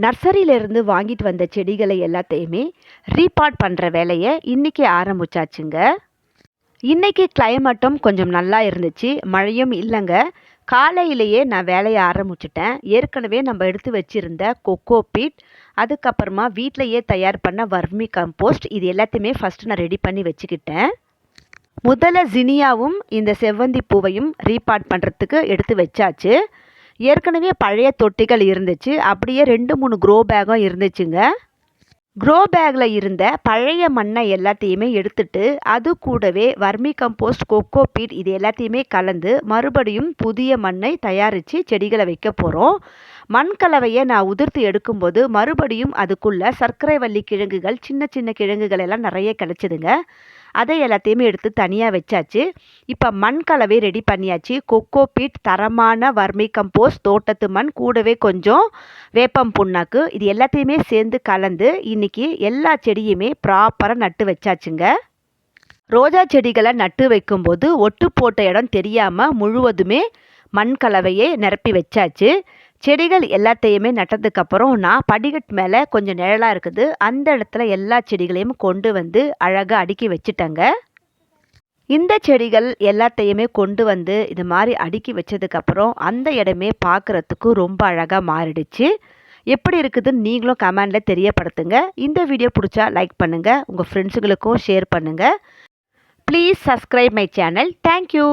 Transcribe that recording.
நர்சரியிலேருந்து வாங்கிட்டு வந்த செடிகளை எல்லாத்தையுமே ரீபாட் பண்ணுற வேலையை இன்றைக்கி ஆரம்பிச்சாச்சுங்க. இன்றைக்கி கிளைமேட்டும் கொஞ்சம் நல்லா இருந்துச்சு, மழையும் இல்லைங்க. காலையிலேயே நான் வேலையை ஆரம்பிச்சிட்டேன். ஏற்கனவே நம்ம எடுத்து வச்சுருந்த கொக்கோ பீட், அதுக்கப்புறமா வீட்டிலையே தயார் பண்ண வர்மி கம்போஸ்ட், இது எல்லாத்தையுமே ஃபஸ்ட்டு நான் ரெடி பண்ணி வச்சுக்கிட்டேன். முதல்ல ஜினியாவும் இந்த செவ்வந்தி பூவையும் ரீபாட் பண்ணுறதுக்கு எடுத்து வச்சாச்சு. ஏற்கனவே பழைய தொட்டிகள் இருந்துச்சு, அப்படியே 2-3 க்ரோ பேக்கும் இருந்துச்சுங்க. க்ரோ பேக்கில் இருந்த பழைய மண்ணை எல்லாத்தையுமே எடுத்துட்டு அது கூடவே வர்மி கம்போஸ்ட், கொக்கோ பீட் இது எல்லாத்தையுமே கலந்து மறுபடியும் புதிய மண்ணை தயாரித்து செடிகளை வைக்க போகிறோம். மண் கலவையை நான் உதிர்த்து எடுக்கும்போது மறுபடியும் அதுக்குள்ளே சர்க்கரை வள்ளி கிழங்குகள், சின்ன சின்ன கிழங்குகள் எல்லாம் நிறைய கிடச்சிதுங்க. அதை எல்லாத்தையுமே எடுத்து தனியாக வச்சாச்சு. இப்போ மண் கலவை ரெடி பண்ணியாச்சு. கொக்கோ பீட், தரமான வர்மி கம்போஸ்ட், தோட்டத்து மண், கூடவே கொஞ்சம் வேப்பம் புண்ணாக்கு, இது எல்லாத்தையுமே சேர்ந்து கலந்து இன்றைக்கி எல்லா செடியுமே ப்ராப்பராக நட்டு வச்சாச்சுங்க. ரோஜா செடிகளை நட்டு வைக்கும்போது ஒட்டு போட்ட இடம் தெரியாமல் முழுவதுமே மண் கலவையை நிரப்பி வச்சாச்சு. செடிகள் எல்லாத்தையுமே நட்டதுக்கப்புறம் நான் படிக்கட்டு மேலே கொஞ்சம் நிழலாக இருக்குது, அந்த இடத்துல எல்லா செடிகளையும் கொண்டு வந்து அழகாக அடுக்கி வச்சுட்டேங்க. இந்த செடிகள் எல்லாத்தையுமே கொண்டு வந்து இது மாதிரி அடுக்கி வச்சதுக்கப்புறம் அந்த இடமே பார்க்குறதுக்கு ரொம்ப அழகாக மாறிடுச்சு. எப்படி இருக்குதுன்னு நீங்களும் கமெண்டில் தெரியப்படுத்துங்க. இந்த வீடியோ பிடிச்சா லைக் பண்ணுங்கள், உங்கள் ஃப்ரெண்ட்ஸுங்களுக்கும் ஷேர் பண்ணுங்கள். Please subscribe my channel. Thank you.